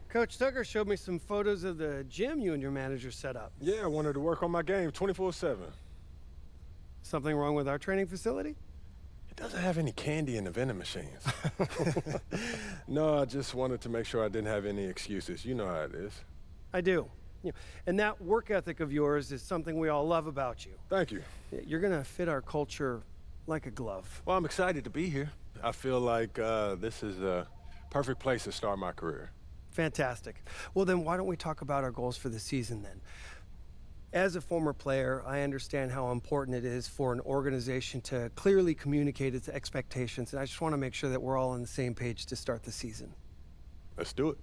Coach Tucker showed me some photos of the gym you and your manager set up. Yeah, I wanted to work on my game 24/7. Something wrong with our training facility? It doesn't have any candy in the vending machines. No, I just wanted to make sure I didn't have any excuses. You know how it is. I do. And that work ethic of yours is something we all love about you. Thank you. You're gonna fit our culture like a glove. Well, I'm excited to be here. I feel like this is a perfect place to start my career. Fantastic. Well, then why don't we talk about our goals for the season then? As a former player, I understand how important it is for an organization to clearly communicate its expectations, and I just want to make sure that we're all on the same page to start the season. Let's do it.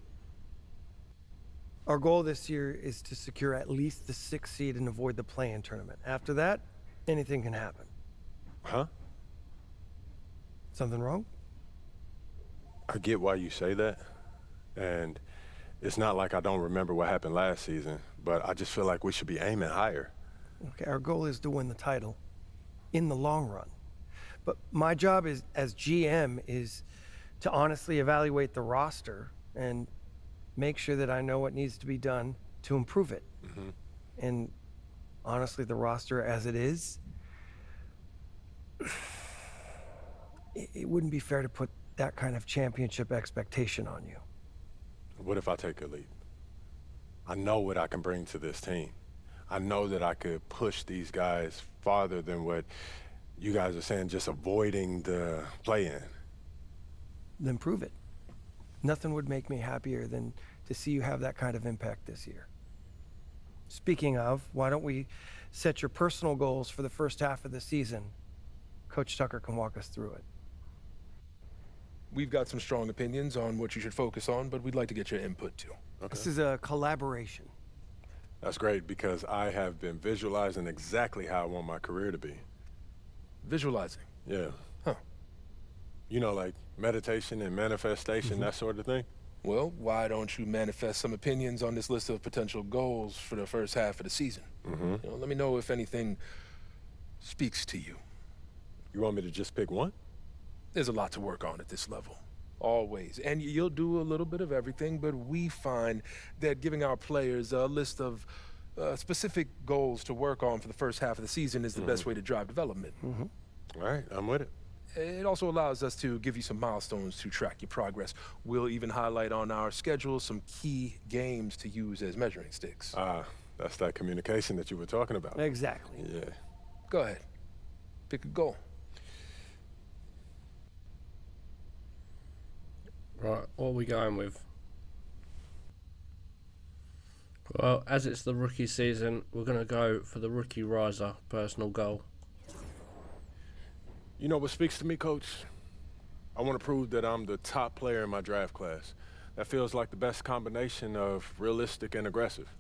Our goal this year is to secure at least the 6th seed and avoid the play-in tournament. After that, anything can happen. Huh? Something wrong? I get why you say that. And it's not like I don't remember what happened last season, but I just feel like we should be aiming higher. Okay, our goal is to win the title in the long run. But my job is, as GM is to honestly evaluate the roster and make sure that I know what needs to be done to improve it. Mm-hmm. And honestly, the roster as it is, it wouldn't be fair to put that kind of championship expectation on you. What if I take a leap? I know what I can bring to this team. I know that I could push these guys farther than what you guys are saying, just avoiding the play-in. Then prove it. Nothing would make me happier than to see you have that kind of impact this year. Speaking of, why don't we set your personal goals for the first half of the season? Coach Tucker can walk us through it. We've got some strong opinions on what you should focus on, but we'd like to get your input too. Okay. This is a collaboration. That's great because I have been visualizing exactly how I want my career to be. Visualizing. Yeah. Huh. You know, like meditation and manifestation, that sort of thing. Well, why don't you manifest some opinions on this list of potential goals for the first half of the season? Mm-hmm. Let me know if anything speaks to you. You want me to just pick one? There's a lot to work on at this level. Always. And you'll do a little bit of everything, but we find that giving our players a list of specific goals to work on for the first half of the season is the best way to drive development. All right, I'm with it. It also allows us to give you some milestones to track your progress. We'll even highlight on our schedule some key games to use as measuring sticks. That's that communication that you were talking about. Exactly. Yeah. Go ahead. Pick a goal. Right, what are we going with? Well, as it's the rookie season, we're going to go for the rookie riser personal goal. You know what speaks to me, Coach? I want to prove that I'm the top player in my draft class. That feels like the best combination of realistic and aggressive.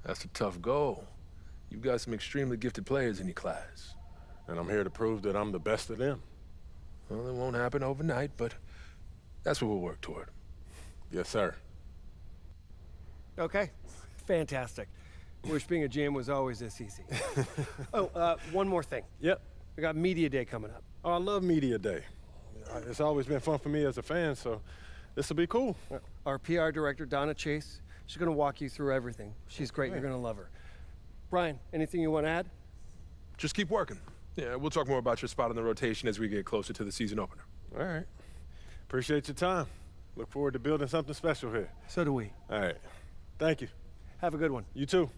That's a tough goal. You've got some extremely gifted players in your class. And I'm here to prove that I'm the best of them. Well, it won't happen overnight, but that's what we'll work toward. Yes, sir. Okay, fantastic. Wish being a GM was always this easy. One more thing. Yep. We got Media Day coming up. Oh, I love Media Day. It's always been fun for me as a fan, so this will be cool. Our PR director, Donna Chase, she's going to walk you through everything. She's great. You're going to love her. Brian, anything you want to add? Just keep working. Yeah, we'll talk more about your spot in the rotation as we get closer to the season opener. All right. Appreciate your time. Look forward to building something special here. So do we. All right. Thank you. Have a good one. You too.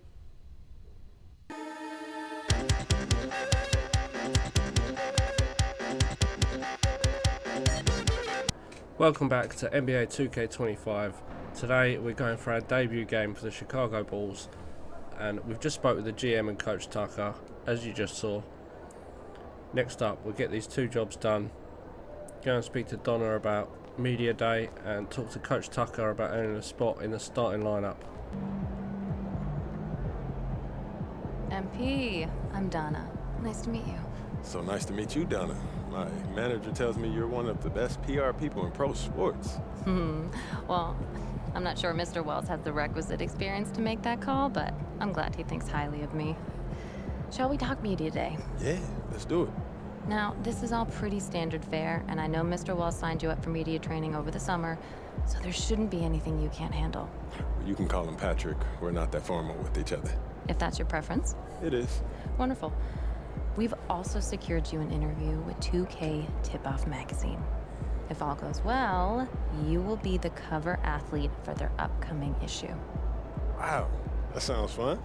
Welcome back to NBA 2K25. Today we're going for our debut game for the Chicago Bulls, and we've just spoke with the GM and Coach Tucker, as you just saw. Next up, we'll get these two jobs done, go and speak to Donna about Media Day, and talk to Coach Tucker about earning a spot in the starting lineup. MP, I'm Donna. Nice to meet you. So nice to meet you, Donna. My manager tells me you're one of the best PR people in pro sports. Well, I'm not sure Mr. Wells has the requisite experience to make that call, but I'm glad he thinks highly of me. Shall we talk Media Day? Yeah, let's do it. Now, this is all pretty standard fare, and I know Mr. Wells signed you up for media training over the summer, So there shouldn't be anything you can't handle, You can call him Patrick. We're not that formal with each other. if that's your preference. It is. Wonderful. We've also secured you an interview with 2K Tip-Off magazine. If all goes well, you will be the cover athlete for their upcoming issue. Wow, that sounds fun.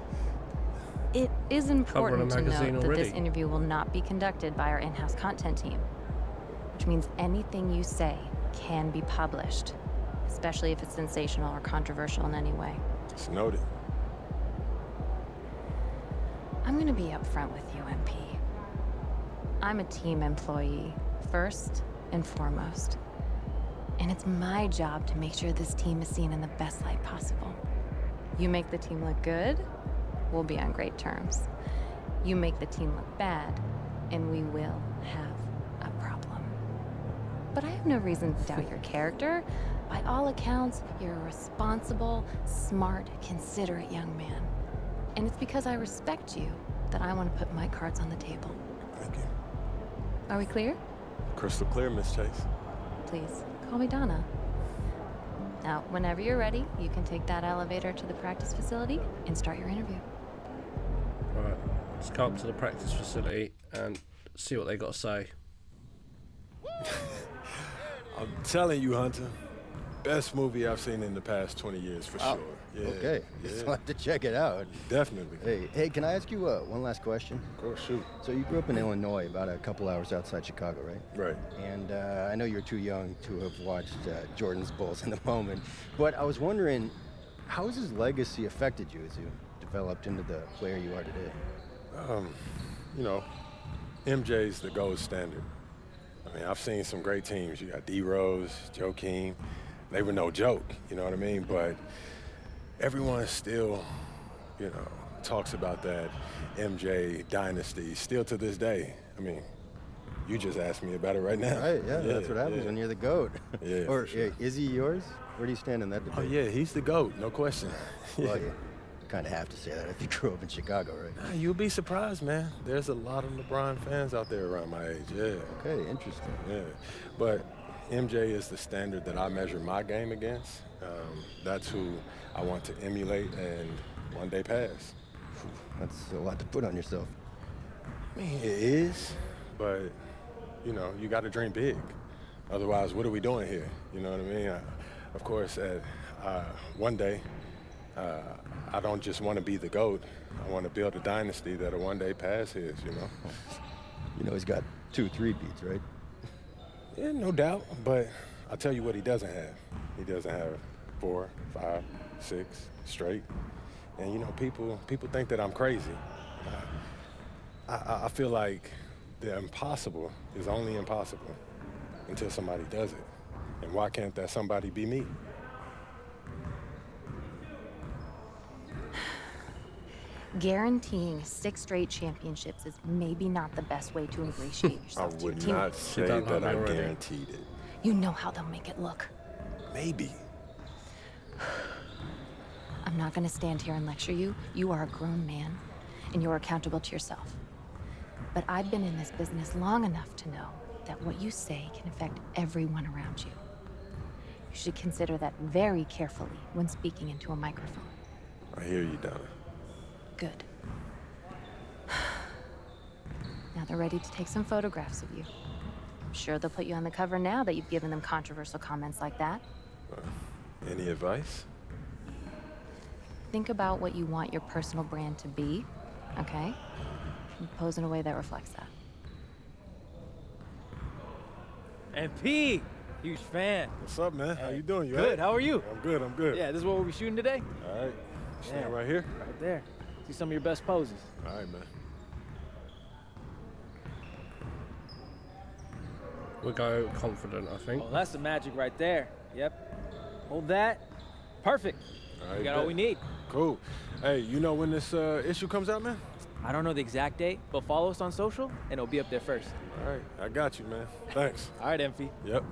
It is important to magazine note that this already. interview will not be conducted by our in-house content team, which means anything you say can be published, especially if it's sensational or controversial in any way. It's noted. I'm going to be upfront with you, MP. I'm a team employee, first and foremost. And it's my job to make sure this team is seen in the best light possible. You make the team look good, we'll be on great terms. You make the team look bad, and we will have a problem. But I have no reason to doubt your character. By all accounts, you're a responsible, smart, considerate young man. And it's because I respect you that I want to put my cards on the table. Thank you. Are we clear? Crystal clear, Miss Chase. Please, call me Donna. Now, whenever you're ready, you can take that elevator to the practice facility and start your interview. Right, let's go up to the practice facility and see what they got to say. I'm telling you, Hunter, best movie I've seen in the past 20 years for sure. Yeah, Okay, yeah, so I have to check it out. definitely. Hey, can I ask you one last question? Of course, shoot. So you grew up in Illinois, about a couple hours outside Chicago, right? Right. And I know you're too young to have watched Jordan's Bulls in the moment, but I was wondering, how has his legacy affected you as you developed into the player you are today? You know, MJ's the gold standard. I mean, I've seen some great teams. You got D Rose, Joakim. They were no joke, you know what I mean? But everyone still, you know, talks about that MJ dynasty still to this day. I mean, you just asked me about it right now. Right, yeah, that's what happens when you're the GOAT. Yeah, Or for sure. is he yours? Where do you stand in that debate? Oh, yeah, he's the GOAT, no question. Well, you kind of have to say that if you grew up in Chicago, right? Nah, you'll be surprised, man. There's a lot of LeBron fans out there around my age, yeah. Okay, interesting. Yeah, but MJ is the standard that I measure my game against. That's who I want to emulate and one day pass. That's a lot to put on yourself. I mean, it is, but, you know, you got to dream big. Otherwise, what are we doing here? You know what I mean? Of course, one day, I don't just want to be the GOAT. I want to build a dynasty that'll one day pass his, you know? You know he's got 2 3-peats, right? Yeah, no doubt. But I'll tell you what he doesn't have. He doesn't have 4, 5, 6 straight. And you know, people think that I'm crazy. I feel like the impossible is only impossible until somebody does it. And why can't that somebody be me? Guaranteeing 6 straight championships is maybe not the best way to ingratiate I yourself to your would team. not say don't that know I me already. guaranteed it. You know how they'll make it look. Maybe. I'm not going to stand here and lecture you. You are a grown man, and you're accountable to yourself. But I've been in this business long enough to know that what you say can affect everyone around you. You should consider that very carefully when speaking into a microphone. I hear you, Donna. Good. Now they're ready to take some photographs of you. I'm sure they'll put you on the cover now that you've given them controversial comments like that. Any advice? Think about what you want your personal brand to be, okay? And pose in a way that reflects that. And P, huge fan. What's up, man? How you doing? You Good, all right? how are you? I'm good, I'm good. Yeah, this is what we'll be shooting today? All right. Stand Yeah. right here. Right there. See some of your best poses. All right, man. We'll go confident, I think. Oh, that's the magic right there. Yep. Hold that. Perfect. All right, We got all bet. we need. Cool. Hey, you know when this issue comes out, man? I don't know the exact date, but follow us on social and it'll be up there first. All right, I got you, man. Thanks. All right, Emphy. Yep.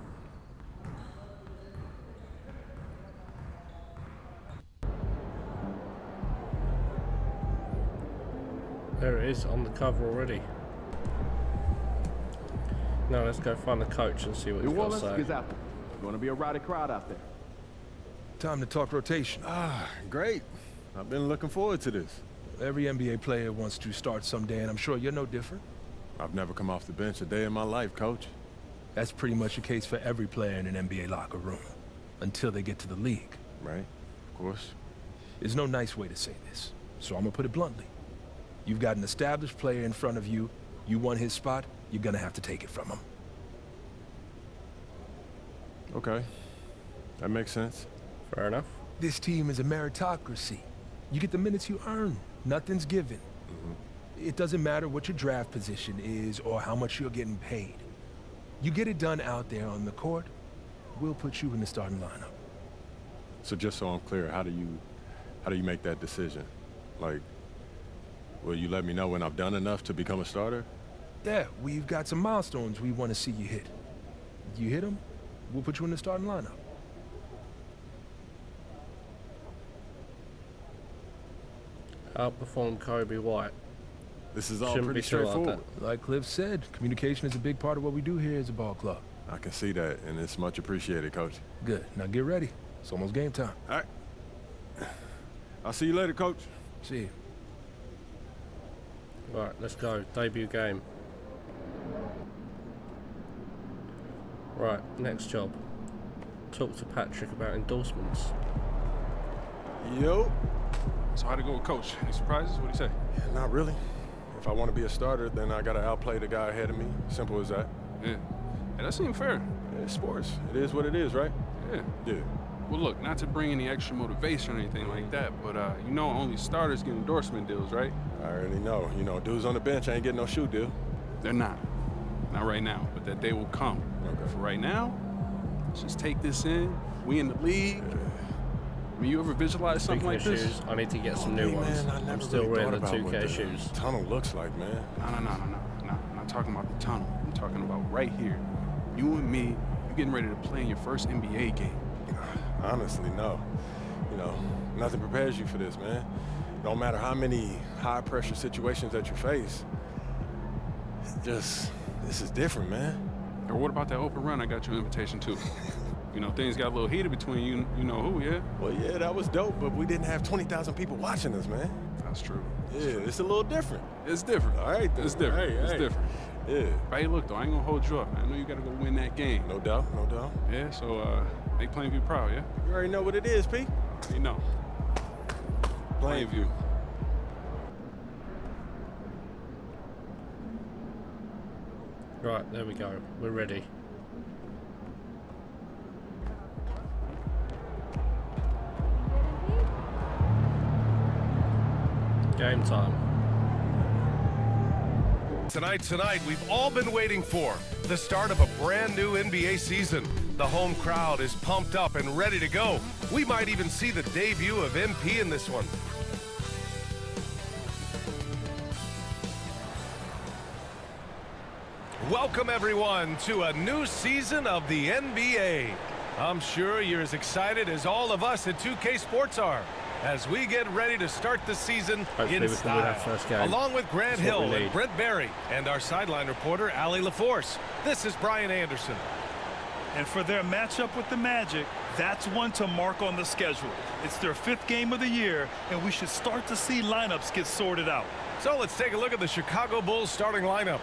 There it is, on the cover already. Now let's go find the coach and see what New he's got to Orleans say. Gazette. Going to be a rowdy crowd out there. Time to talk rotation. Great. I've been looking forward to this. Every NBA player wants to start someday, and I'm sure you're no different. I've never come off the bench a day in my life, Coach. That's pretty much the case for every player in an NBA locker room, until they get to the league. Right? Of course. There's no nice way to say this, so I'm gonna put it bluntly. You've got an established player in front of you. You want his spot, you're gonna have to take it from him. Okay. That makes sense. Fair enough. This team is a meritocracy. You get the minutes you earn. Nothing's given. It doesn't matter what your draft position is or how much you're getting paid. You get it done out there on the court, we'll put you in the starting lineup. So just so I'm clear, how do you make that decision? Like, will you let me know when I've done enough to become a starter? Yeah, we've got some milestones we want to see you hit. You hit them, we'll put you in the starting lineup. Outperform Kobe White. This is all Shouldn't pretty be too hard, straightforward. Like Cliff said, communication is a big part of what we do here as a ball club. I can see that, and it's much appreciated, Coach. Good, now get ready. It's almost game time. All right. I'll see you later, Coach. See you. Right, let's go. Debut game. Right, next job. Talk to Patrick about endorsements. Yo. So how'd it go with Coach? Any surprises? What'd he say? Not really. If I want to be a starter, then I got to outplay the guy ahead of me. Simple as that. Yeah. Hey, that seemed fair. It's sports. It is what it is, right? Yeah. Yeah. Well, look, not to bring any extra motivation or anything like that, but you know only starters get endorsement deals, right? I already know. You know, dudes on the bench ain't getting no shoe deal. They're not. Not right now, but that day will come. Okay. For right now, let's just take this in. We in the league. I mean, you ever visualize something Speaking like of this? shoes, I need to get some new Hey, ones. man, I I'm never still really wearing the thought about 2K what shoes. the tunnel looks like, man. No. I'm not talking about the tunnel. I'm talking about right here. You and me, you getting ready to play in your first NBA game. Honestly, no. You know, nothing prepares you for this, man. No matter how many high-pressure situations that you face, this is different, man. Or what about that open run I got you an invitation to? You know, things got a little heated between you know who, yeah? Well, yeah, that was dope, but we didn't have 20,000 people watching us, man. That's true. Yeah, it's a little different. It's different. All right, then. It's different. Hey, It's hey. different. Yeah, But hey, look, though, I ain't gonna hold you up, man. I know you gotta go win that game. no doubt, no doubt. Yeah, so, make Plainview proud, yeah? You already know what it is, P. You know. Plainview. Right, there we go. We're ready. Game time. Tonight, we've all been waiting for the start of a brand new NBA season. The home crowd is pumped up and ready to go. We might even see the debut of MP in this one. Welcome, everyone, to a new season of the NBA. I'm sure you're as excited as all of us at 2K Sports are as we get ready to start the season Hopefully in we can win style. our first game. Along with Grant That's what Hill we and need. Brent Barry and our sideline reporter, Allie LaForce. This is Brian Anderson. And for their matchup with the Magic, that's one to mark on the schedule. It's their 5th game of the year, and we should start to see lineups get sorted out. So let's take a look at the Chicago Bulls starting lineup.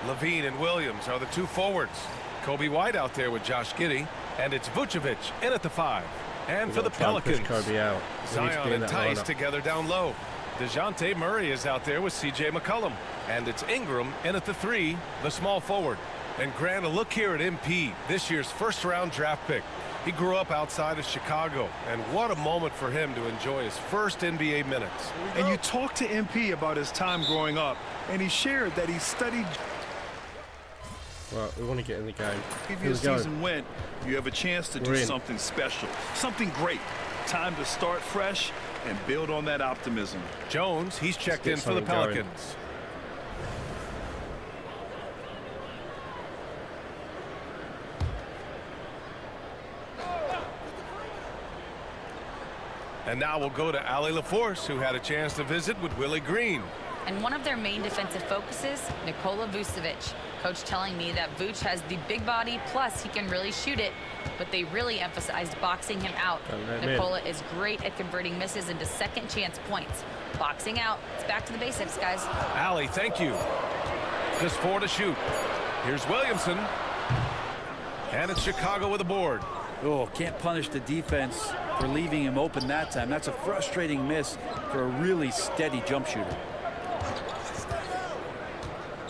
Levine and Williams are the two forwards. Kobe White out there with Josh Giddey, and it's Vucevic in at the 5. And We've for the got to try and push Pelicans, Kobe out. We need to Zion be in and that Tice lineup. together down low. DeJounte Murray is out there with C.J. McCollum. And it's Ingram in at the 3, the small forward. And Grant, a look here at MP, this year's first-round draft pick. He grew up outside of Chicago, and what a moment for him to enjoy his first NBA minutes. And you talked to MP about his time growing up, and he shared that he studied Right, we want to get in the game. Here we previous go. season went. You have a chance to We're do in. something special, something great. Time to start fresh and build on that optimism. Jones, he's checked in get for the something going. Pelicans. And now we'll go to Allie LaForce, who had a chance to visit with Willie Green. And one of their main defensive focuses, Nikola Vucevic. Coach telling me that Vooch has the big body, plus he can really shoot it, but they really emphasized boxing him out. Nikola is great at converting misses into second chance points. Boxing out. It's back to the basics, guys. Allie, thank you. Just 4 to shoot. Here's Williamson. And it's Chicago with a board. Oh, can't punish the defense for leaving him open that time. That's a frustrating miss for a really steady jump shooter.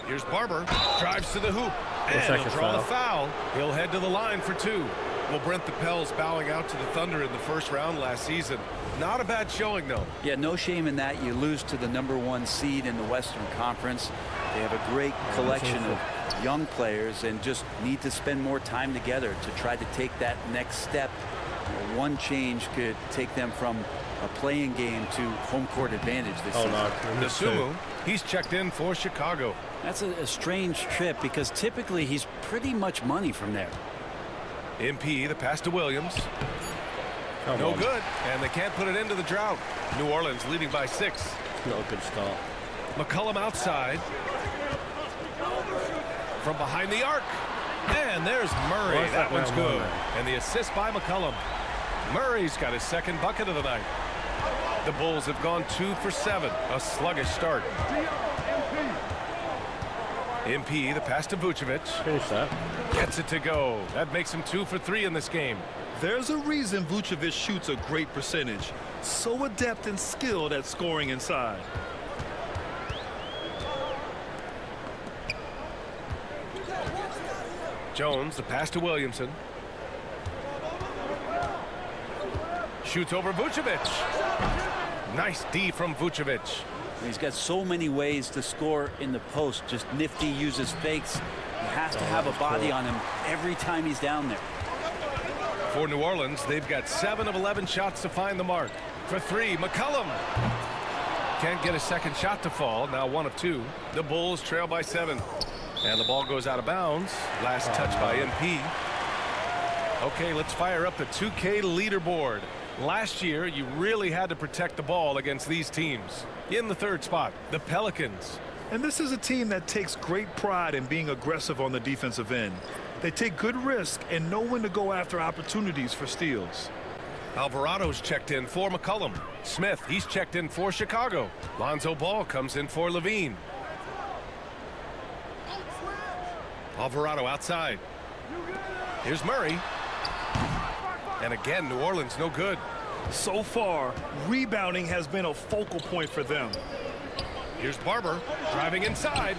Here's Barber. Drives to the hoop. And he'll draw the foul. He'll head to the line for 2. Well, Brent, the Pels bowing out to the Thunder in the first round last season. Not a bad showing, though. Yeah, no shame in that. You lose to the #1 seed in the Western Conference. They have a great collection of young players and just need to spend more time together to try to take that next step. One change could take them from a playing game to home court advantage this season. Dosunmu, he's checked in for Chicago. That's a strange trip because typically he's pretty much money from there. MP, the pass to Williams. No good, and they can't put it into the drought. New Orleans leading by 6. Not a good start. McCollum outside. From behind the arc. And there's Murray. That one's good. And the assist by McCollum. Murray's got his second bucket of the night. The Bulls have gone 2 for 7. A sluggish start. MP, the pass to Vucevic. Finish that. Gets it to go. That makes him 2 for 3 in this game. There's a reason Vucevic shoots a great percentage. So adept and skilled at scoring inside. Jones, the pass to Williamson. Shoots over Vucevic. Nice D from Vucevic. He's got so many ways to score in the post. Just nifty, uses fakes. He has to have a body on him every time he's down there. For New Orleans, they've got 7 of 11 shots to find the mark. For 3, McCollum. Can't get a second shot to fall. Now 1 of 2. The Bulls trail by 7. And the ball goes out of bounds. Last touch by MP. Okay, let's fire up the 2K leaderboard. Last year, you really had to protect the ball against these teams. In the 3rd spot, the Pelicans. And this is a team that takes great pride in being aggressive on the defensive end. They take good risk and know when to go after opportunities for steals. Alvarado's checked in for McCollum. Smith, he's checked in for Chicago. Lonzo Ball comes in for Levine. Alvarado outside. Here's Murray. And again, New Orleans no good. So far, rebounding has been a focal point for them. Here's Barber driving inside.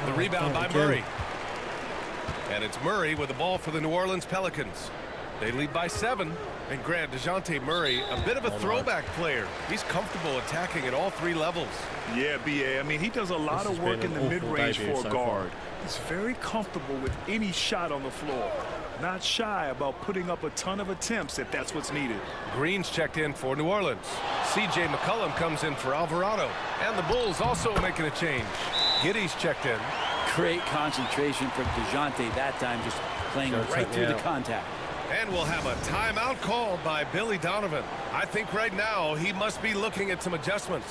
The rebound by Murray. And it's Murray with the ball for the New Orleans Pelicans. They lead by 7. And Grant, DeJounte Murray, a bit of a throwback player. He's comfortable attacking at all 3 levels. Yeah, B.A. I mean, he does a lot of work in the mid-range for a guard. He's very comfortable with any shot on the floor. Not shy about putting up a ton of attempts if that's what's needed. Green's checked in for New Orleans. C.J. McCollum comes in for Alvarado. And the Bulls also making a change. Giddey's checked in. Great concentration from DeJounte that time, just playing right through the contact. And we'll have a timeout called by Billy Donovan. I think right now he must be looking at some adjustments.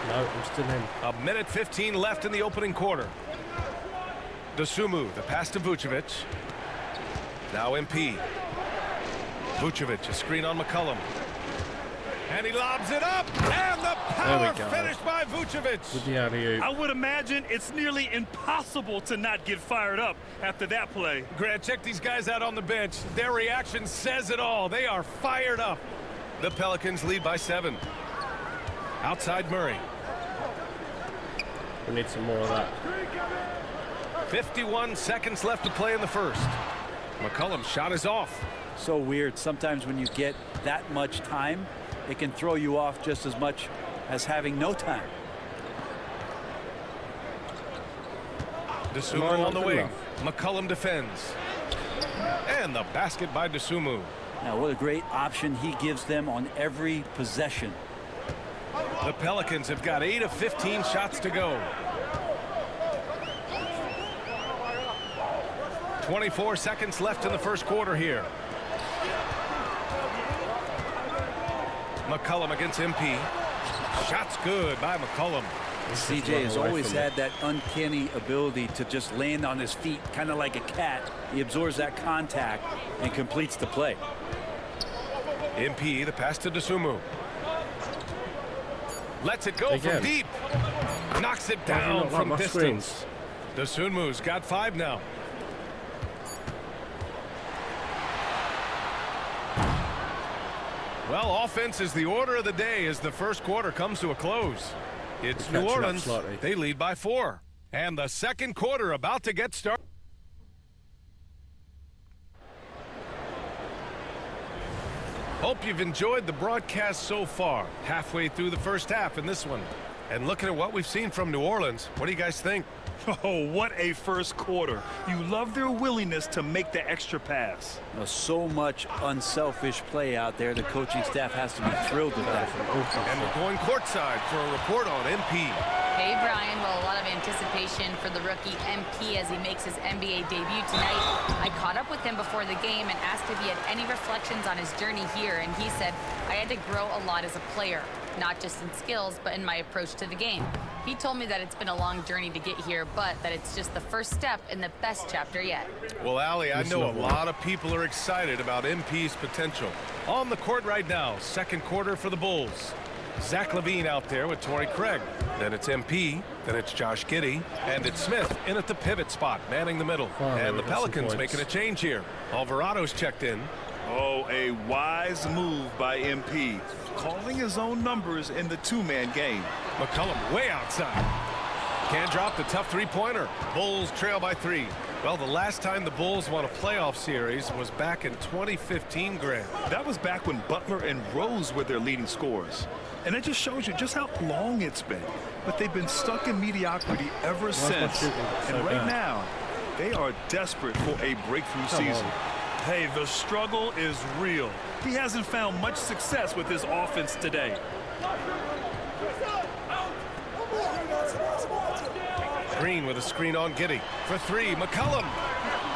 No, I'm still in. A minute 15 left in the opening quarter. Dosunmu, the pass to Vucevic. Now MP. Vucevic, a screen on McCollum. And he lobs it up, and the power finish by Vucevic. With the alley-oop. I would imagine it's nearly impossible to not get fired up after that play. Grant, check these guys out on the bench. Their reaction says it all. They are fired up. The Pelicans lead by 7. Outside Murray. We need some more of that. 51 seconds left to play in the first. McCollum's shot is off. So weird. Sometimes when you get that much time, it can throw you off just as much as having no time. Dosunmu on the wing. McCollum defends. And the basket by Dosunmu. Now, what a great option he gives them on every possession. The Pelicans have got 8 of 15 shots to go. 24 seconds left in the first quarter here. McCollum against MP. Shots good by McCollum. CJ has always had that uncanny ability to just land on his feet, kind of like a cat. He absorbs that contact and completes the play. MP, the pass to Dosunmu. Lets it go from deep. Knocks it down from distance. Dosunmu's got 5 now. Well, offense is the order of the day as the first quarter comes to a close. It's New Orleans. They lead by 4. And the second quarter about to get started. Hope you've enjoyed the broadcast so far. Halfway through the first half in this one. And looking at what we've seen from New Orleans, what do you guys think? Oh, what a first quarter. You love their willingness to make the extra pass. So much unselfish play out there. The coaching staff has to be thrilled with that. And we're going courtside for a report on MP. Hey, Brian. Well, a lot of anticipation for the rookie MP as he makes his NBA debut tonight. I caught up with him before the game and asked if he had any reflections on his journey here, and he said, I had to grow a lot as a player, not just in skills, but in my approach to the game. He told me that it's been a long journey to get here, but that it's just the first step in the best chapter yet. Well, Allie, I know a lot of people are excited about MP's potential. On the court right now, second quarter for the Bulls. Zach LaVine out there with Torrey Craig. Then it's MP, then it's Josh Giddey, and it's Smith in at the pivot spot, manning the middle. And the Pelicans making a change here. Alvarado's checked in. Oh, a wise move by MP, calling his own numbers in the two-man game. McCollum way outside. Can't drop the tough three-pointer. Bulls trail by 3. Well, the last time the Bulls won a playoff series was back in 2015, Grant. That was back when Butler and Rose were their leading scorers. And it just shows you just how long it's been. But they've been stuck in mediocrity ever since. And right now, they are desperate for a breakthrough season. Hey, the struggle is real. He hasn't found much success with his offense today. Green with a screen on Giddey. For 3, McCollum.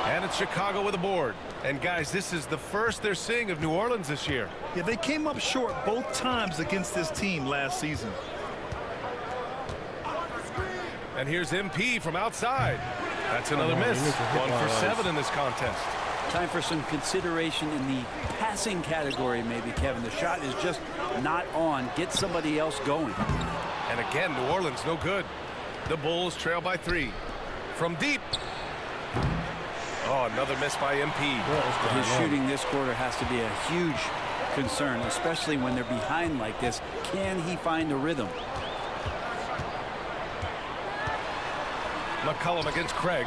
And it's Chicago with a board. And guys, this is the first they're seeing of New Orleans this year. Yeah, they came up short both times against this team last season. And here's MP from outside. That's another miss. 1 for 7 in this contest. Time for some consideration in the passing category, maybe, Kevin. The shot is just not on. Get somebody else going. And again, New Orleans no good. The Bulls trail by 3. From deep. Oh, another miss by MP. His shooting this quarter has to be a huge concern, especially when they're behind like this. Can he find a rhythm? McCollum against Craig.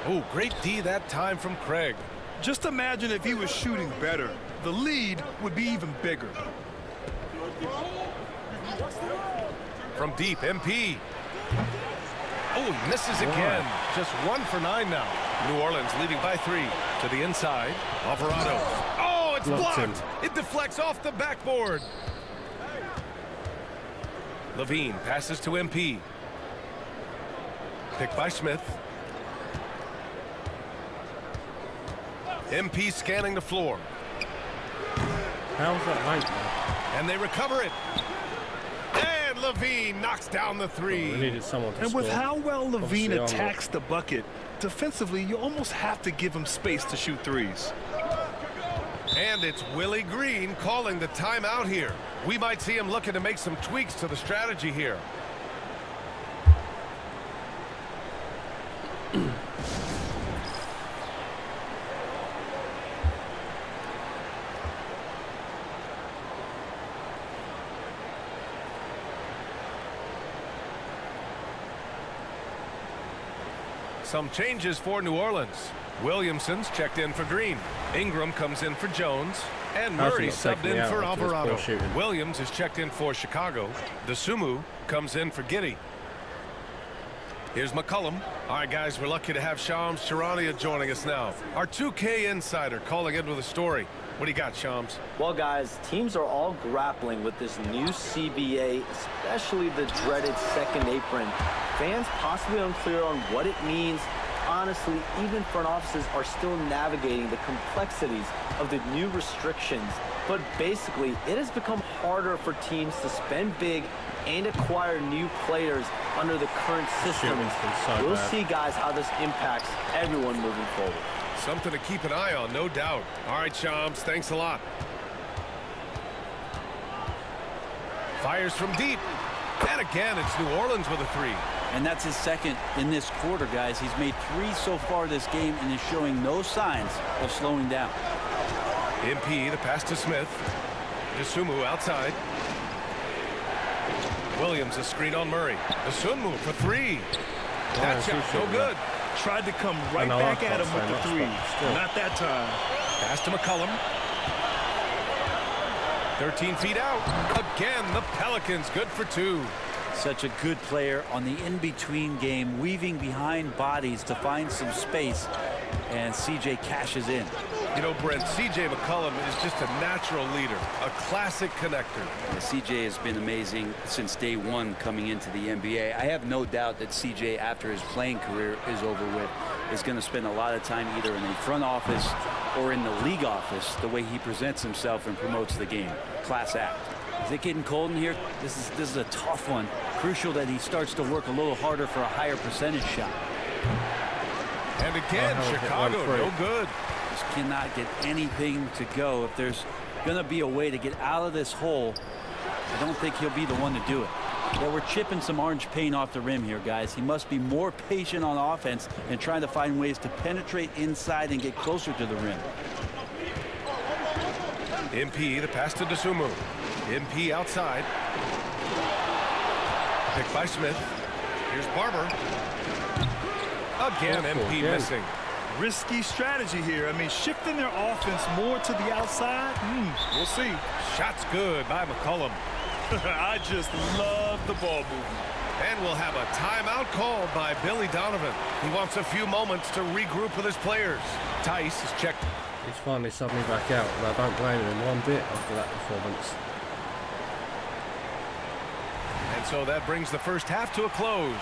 Oh, great D that time from Craig. Just imagine if he was shooting better. The lead would be even bigger. From deep, MP. Oh, he misses again. Just 1 for 9 now. New Orleans leading by 3 to the inside. Alvarado. Oh, it's blocked. It deflects off the backboard. LaVine passes to MP. Picked by Smith. MP scanning the floor. How's that late, man? And they recover it. And LaVine knocks down the 3. We needed someone to and score. with how well LaVine Obviously, attacks the bucket, defensively, you almost have to give him space to shoot threes. And it's Willie Green calling the timeout here. We might see him looking to make some tweaks to the strategy here. Some changes for New Orleans. Williamson's checked in for Green. Ingram comes in for Jones. And Murray subbed in for Alvarado. Williams is checked in for Chicago. Dosunmu comes in for Giddey. Here's McCollum. All right, guys, we're lucky to have Shams Charania joining us now. Our 2K insider calling in with a story. What do you got, Shams? Well, guys, teams are all grappling with this new CBA, especially the dreaded second apron. Fans possibly unclear on what it means honestly, even front offices are still navigating the complexities of the new restrictions. But basically, it has become harder for teams to spend big and acquire new players under the current systems. We'll see, guys, how this impacts everyone moving forward. Something to keep an eye on, no doubt. All right, Shams, thanks a lot. Fires from deep. And again, it's New Orleans with a three. And that's his second in this quarter, guys. He's made 3 so far this game and is showing no signs of slowing down. MP, the pass to Smith. Dosunmu outside. Williams, a screen on Murray. Dosunmu for 3. That shot, no good. Tried to come right back at him with the 3. Not that time. Pass to McCollum. 13 feet out. Again, the Pelicans good for 2. Such a good player on the in-between game, weaving behind bodies to find some space, and CJ cashes in. You know, Brent, CJ McCollum is just a natural leader, a classic connector. Yeah, CJ has been amazing since day one coming into the NBA. I have no doubt that CJ, after his playing career is over with, is going to spend a lot of time either in the front office or in the league office, the way he presents himself and promotes the game. Class act. Is it getting cold in here? This is a tough one. Crucial that he starts to work a little harder for a higher percentage shot. And again, Chicago, no good. Just cannot get anything to go. If there's going to be a way to get out of this hole, I don't think he'll be the one to do it. Yeah, we're chipping some orange paint off the rim here, guys. He must be more patient on offense and trying to find ways to penetrate inside and get closer to the rim. MP, the pass to Dosunmu. MP outside. Picked by Smith. Here's Barber. Again, MP missing. Risky strategy here. I mean, shifting their offense more to the outside. We'll see. Shot's good by McCollum. I just love the ball movement. And we'll have a timeout called by Billy Donovan. He wants a few moments to regroup with his players. Tice is checked. He's finally subbed me back out, and I don't blame him one bit after that performance. And so that brings the first half to a close.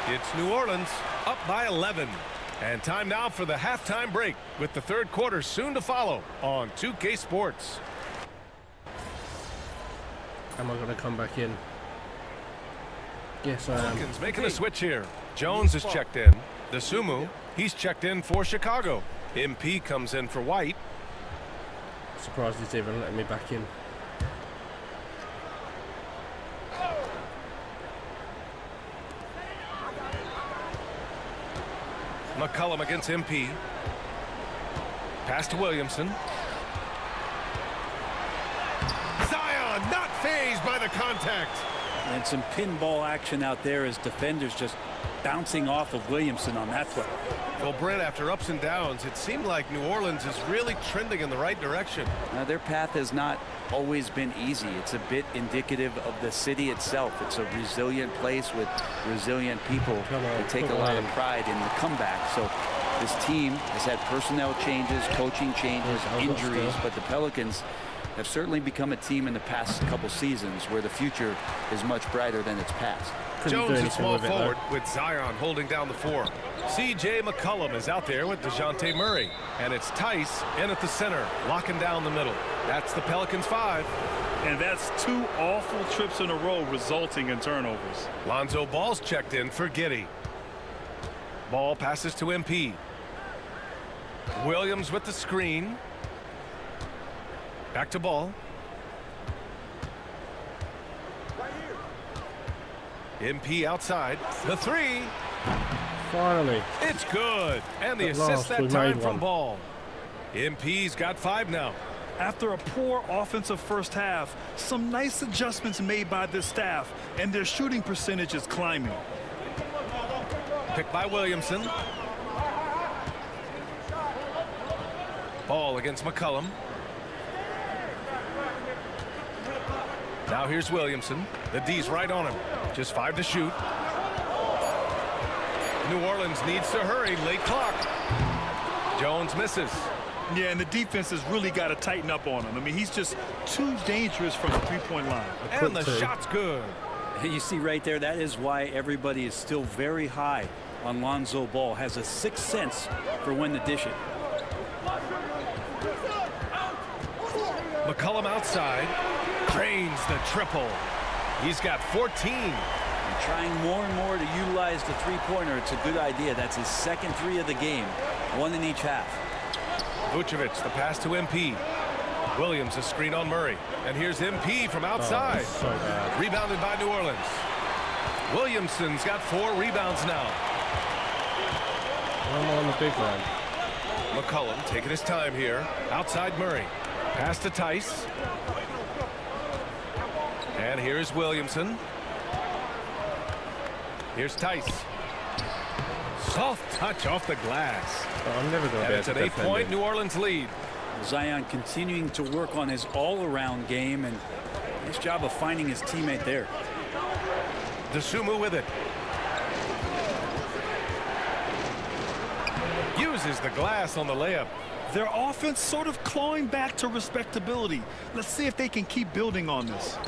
It's New Orleans up by 11. And time now for the halftime break, with the third quarter soon to follow on 2K Sports. Am I going to come back in? Yes, I am. Pelicans making a switch here. Jones is checked in. Dosunmu, he's checked in for Chicago. MP comes in for White. Surprised he's even letting me back in. McCollum against MP. Pass to Williamson. Zion not fazed by the contact. And some pinball action out there as defenders just bouncing off of Williamson on that play. Well, Brent, after ups and downs, it seemed like New Orleans is really trending in the right direction. Their path has not always been easy. It's a bit indicative of the city itself. It's a resilient place with resilient people that take a lot of pride in the comeback. So this team has had personnel changes, coaching changes, injuries, but the Pelicans have certainly become a team in the past couple seasons where the future is much brighter than its past. Jones at small forward with Zion holding down the 4. C.J. McCollum is out there with DeJounte Murray. And it's Tice in at the center, locking down the middle. That's the Pelicans 5. And that's 2 awful trips in a row resulting in turnovers. Lonzo Ball's checked in for Giddey. Ball passes to MP. Williams with the screen. Back to Ball. MP outside. The 3. Finally. It's good. And the assist that time from Ball. MP's got 5 now. After a poor offensive first half, some nice adjustments made by this staff, and their shooting percentage is climbing. Picked by Williamson. Ball against McCollum. Now here's Williamson. The D's right on him. Just 5 to shoot. New Orleans needs to hurry. Late clock. Jones misses. Yeah, and the defense has really got to tighten up on him. I mean, he's just too dangerous from the three-point line. And the shot's good. You see right there, that is why everybody is still very high on Lonzo Ball, has a sixth sense for when to dish it. McCollum outside, drains the triple. He's got 14. And trying more and more to utilize the three-pointer. It's a good idea. That's his second three of the game, one in each half. Vucevic, the pass to MP. Williams, a screen on Murray. And here's MP from outside. Oh, so bad. Rebounded by New Orleans. Williamson's got 4 rebounds now. I'm on the big man. McCollum taking his time here. Outside Murray. Pass to Tice. And here's Williamson. Here's Tice. Soft touch off the glass. Oh, I'm never going to And be it's able an to defend 8-point him. New Orleans lead. Zion continuing to work on his all-around game, and nice job of finding his teammate there. DeSumo with it. Uses the glass on the layup. Their offense sort of clawing back to respectability. Let's see if they can keep building on this.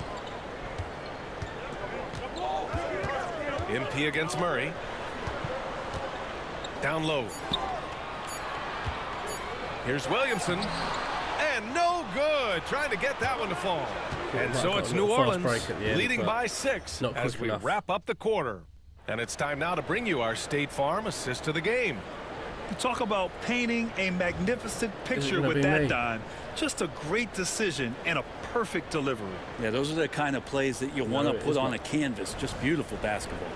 MP against Murray. Down low. Here's Williamson. And no good. Trying to get that one to fall. And so it's New Orleans leading by 6 as we wrap up the quarter. And it's time now to bring you our State Farm assist to the game. You talk about painting a magnificent picture with that dime. Just a great decision and a perfect delivery. Yeah, those are the kind of plays that you want to put on a canvas. Just beautiful basketball.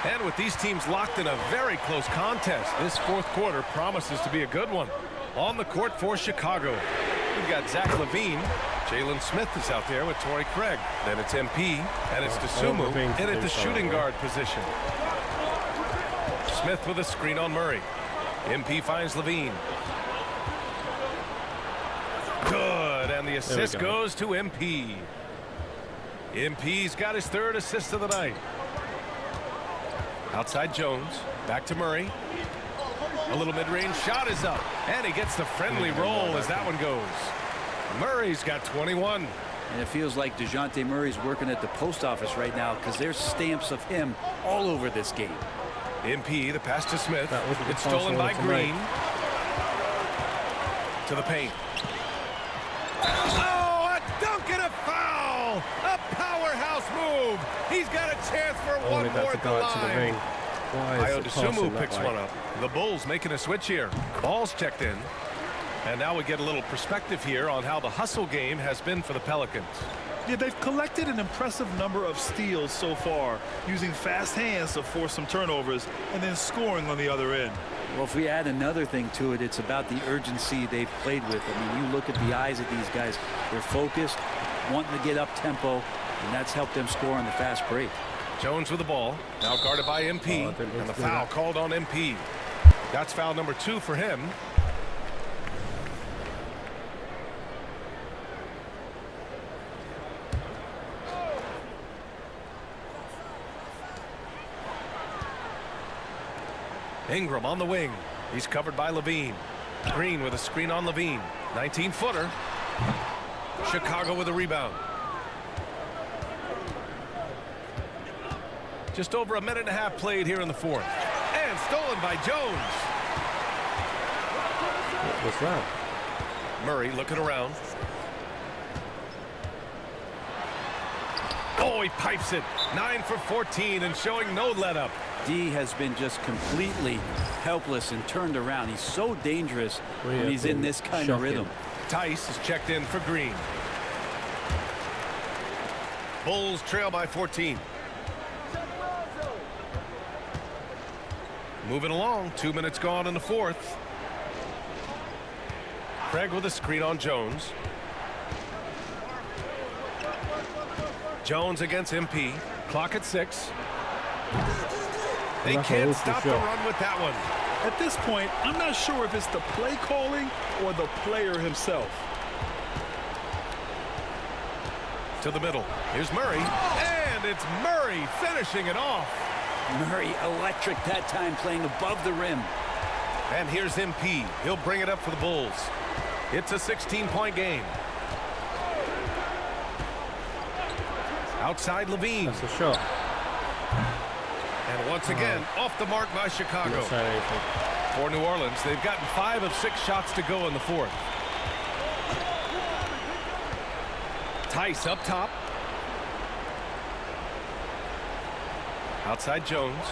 And with these teams locked in a very close contest, this fourth quarter promises to be a good one. On the court for Chicago, we've got Zach LaVine. Jalen Smith is out there with Torrey Craig. Then it's MP, and it's DeSumo in at the shooting guard position. Smith with a screen on Murray. MP finds LaVine. Good, and the assist goes to MP. MP's got his 3rd assist of the night. Outside Jones, back to Murray. A little mid-range shot is up, and he gets the friendly roll as that one goes. Murray's got 21. And it feels like DeJounte Murray's working at the post office right now because there's stamps of him all over this game. MP, the pass to Smith. It's stolen by Green. To the paint. Oh, a dunk and a foul! A powerhouse move. He's got a chance for one more at the line. Ayo DeSumo picks one up. The Bulls making a switch here. Ball's checked in. And now we get a little perspective here on how the hustle game has been for the Pelicans. Yeah, they've collected an impressive number of steals so far, using fast hands to force some turnovers and then scoring on the other end. Well, if we add another thing to it, it's about the urgency they've played with. I mean, you look at the eyes of these guys. They're focused, wanting to get up tempo, and that's helped them score on the fast break. Jones with the ball, now guarded by MP, and the foul called on MP. That's foul number 2 for him. Ingram on the wing. He's covered by LaVine. Green with a screen on LaVine. 19-footer. Chicago with a rebound. Just over a minute and a half played here in the fourth. And stolen by Jones. What was that? Murray looking around. Oh, he pipes it. 9 for 14 and showing no let up. D has been just completely helpless and turned around. He's so dangerous when he's in this kind of rhythm. Tice is checked in for Green. Bulls trail by 14. Moving along, 2 minutes gone in the fourth. Craig with a screen on Jones. Jones against MP. Clock at 6. They can't stop the run with that one. At this point, I'm not sure if it's the play calling or the player himself. To the middle. Here's Murray. And it's Murray finishing it off. Murray electric that time, playing above the rim. And here's MP. He'll bring it up for the Bulls. It's a 16-point game. Outside LaVine. That's a shot. And once again, off the mark by Chicago. Not saying anything. For New Orleans, they've gotten 5 of 6 shots to go in the 4th. Tice up top. Outside Jones.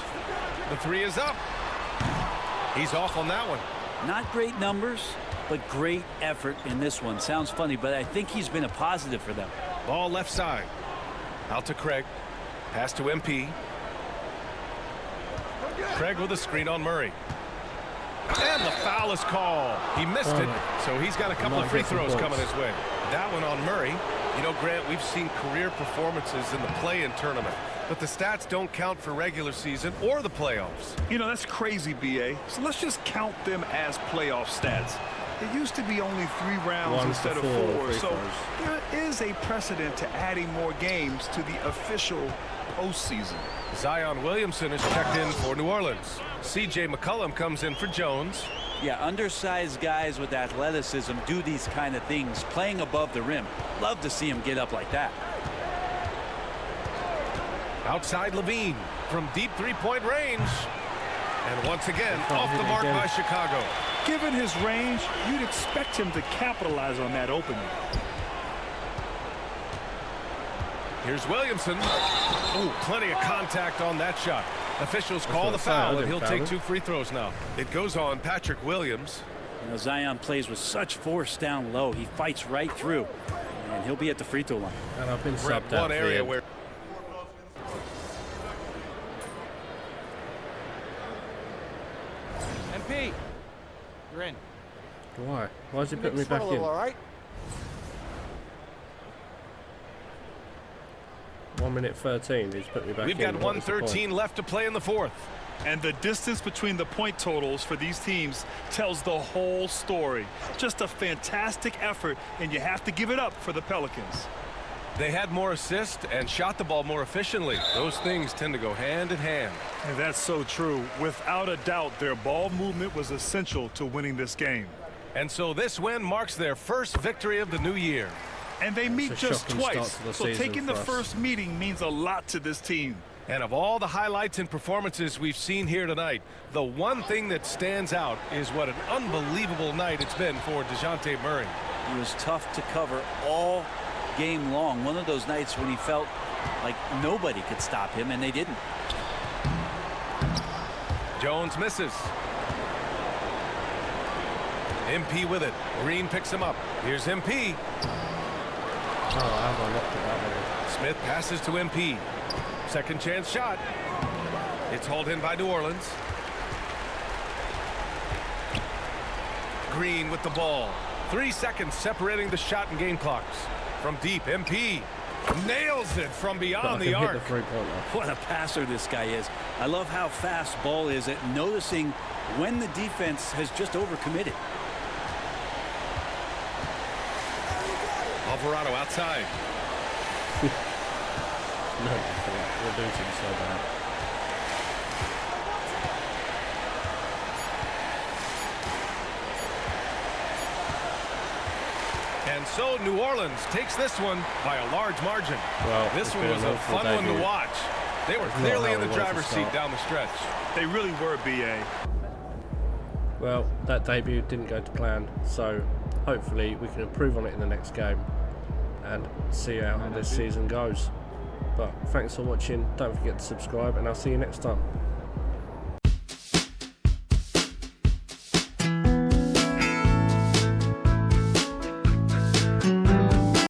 The 3 is up. He's off on that one. Not great numbers, but great effort in this one. Sounds funny, but I think he's been a positive for them. Ball left side. Out to Craig. Pass to MP. Craig with a screen on Murray. And the foul is called. He missed it, so he's got a couple of free throws coming his way. That one on Murray. You know, Grant, we've seen career performances in the play-in tournament, but the stats don't count for regular season or the playoffs. You know, that's crazy, BA. So let's just count them as playoff stats. It used to be only 3 rounds instead of 4, so there is a precedent to adding more games to the official postseason. Zion Williamson is checked in for New Orleans. C.J. McCollum comes in for Jones. Yeah, undersized guys with athleticism do these kind of things, playing above the rim. Love to see him get up like that. Outside Levine from deep 3-point range. And once again, off the mark by Chicago. Given his range, you'd expect him to capitalize on that opening. Here's Williamson. Ooh, plenty of contact on that shot. Officials call the foul, and he'll take 2 free throws now. It goes on Patrick Williams. You know, Zion plays with such force down low. He fights right through, and he'll be at the free throw line. And I've been We're at subbed out one area where MP, you're in. Why? Why is he putting me back in? All right. 1 minute 13. He's put me back in. we've got 1:13 left to play in the 4th. And the distance between the point totals for these teams tells the whole story. Just a fantastic effort, and you have to give it up for the Pelicans. They had more assists and shot the ball more efficiently. Those things tend to go hand in hand. And that's so true. Without a doubt, their ball movement was essential to winning this game. And so this win marks their first victory of the new year. And they meet just twice, so taking the for us. first meeting means a lot to this team. And of all the highlights and performances we've seen here tonight, the one thing that stands out is what an unbelievable night it's been for DeJounte Murray. He was tough to cover all game long. One of those nights when he felt like nobody could stop him, and they didn't. Jones misses. MP with it. Green picks him up. Here's MP. Oh, I haven't looked at that one. Smith passes to MP. Second chance shot. It's hauled in by New Orleans. Green with the ball. 3 seconds separating the shot and game clocks. From deep, MP nails it from beyond the arc. What a passer this guy is. I love how fast Ball is at noticing when the defense has just overcommitted. Alvarado outside. No, we're losing so bad. And so New Orleans takes this one by a large margin. Well, this one was a fun one to watch. They were clearly in the driver's seat down the stretch. They really were, BA. Well, that debut didn't go to plan, so hopefully we can improve on it in the next game and see how this season goes. But thanks for watching. Don't forget to subscribe, and I'll see you next time.